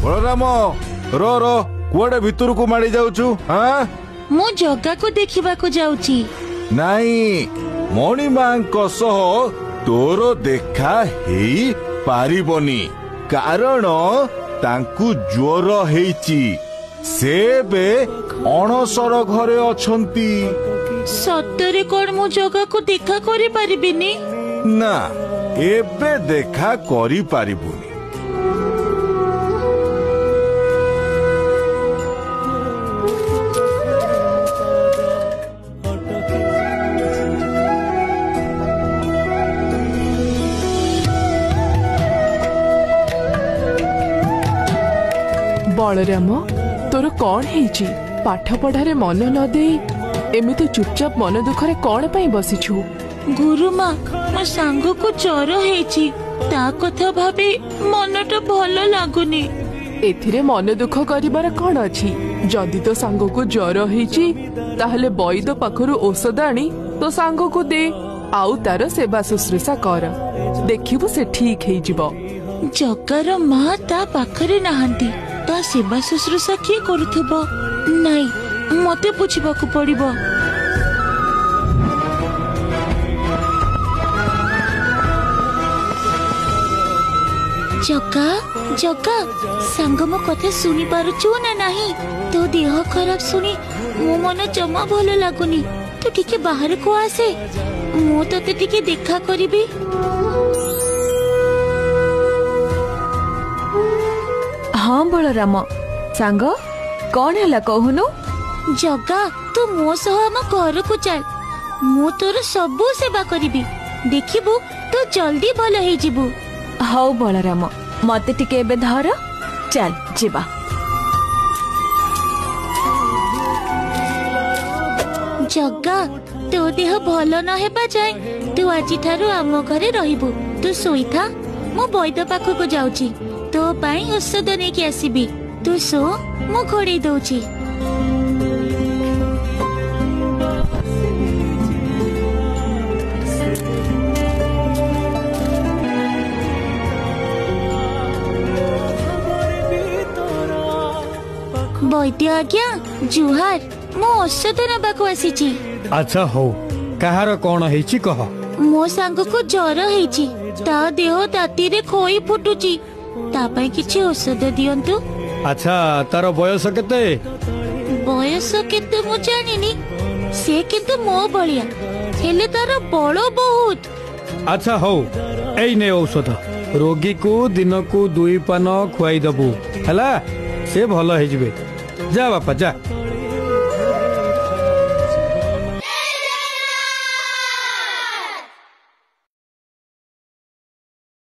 बलराम रो रो कुआडे भितर को माड़ी जाऊचु? हाँ मु जगा को देखिबा को जाउची। नहीं मणिमा सह तोर देखा हेई पारिबनी कारण तांकु ज्वर हेइची से बे अणसर घरे अछंती। सतरे कोन मु जगा को देखा करि परिबिनी? ना एबे देखा करि पारिबुनी। बलराम तोर कौन है? पाठ पढ़ारे मन न दे एमिति चुपचाप मन दुखरे कौन पाई बसिछु? गुरुमा मो सांग को ज्वर हेची ता कथा भाबे मनटा भलो लागुनी। एथिरे मन दुख करिबार कौन अछि? जदि तो सांग को ज्वर हेची ताहले वैद पाखरु औषध आनी तो सांग को दे आउ तार सेवा शुश्रूषा कर, देखिबु से ठीक हे जिवो। जगार माँ ता पाखरे नाहंती, ता सेवा शुश्रूषा किए करुथबो? नहीं मते पूछिबाकू पड़िबो। जगा जगा सांग मो कथा सुनी पारुछु ना नहीं? तो देह खराब सुनी मो मन जमा भलो लागुनी। तू टिके बाहर को आसे मो तते टिके देखा करिबी। हाँ बलराम सांग कौन है कहूनु? जगा तू मो सह हम घर को चल, मु तोर सबू सेवा करिबी, देखिबू तो जल्दी भल हे जिबू। हौ बलराम मते टिके एबे धर, चल जिबा। जगा तो देह भल न हेबा जाए तू आजि थारु आम घरे रहिबू। तू सोई था, मु वैद पाखो को जाउची, तो पाई औषध नेकी आसीबी। तू सो मु घोड़े दउची। वैद्य आज्ञा जुहार, मो औषध नबाको आसीची। अच्छा हो कहार कौन हेची कह? मो सांग को ज्वर हेची, ता देह ताती रे खोई फुटुची, ता पई किछि औषध दियंतु। अच्छा तार बयस केते? बयस केते मु जानिनी, से किंतु मो बलिया हेले तार बळ बहुत। अच्छा हो एई ने औषध, रोगी को दिन को 2 पान खुआई दबु हला, से भल हे जिवे। जा बापा जा।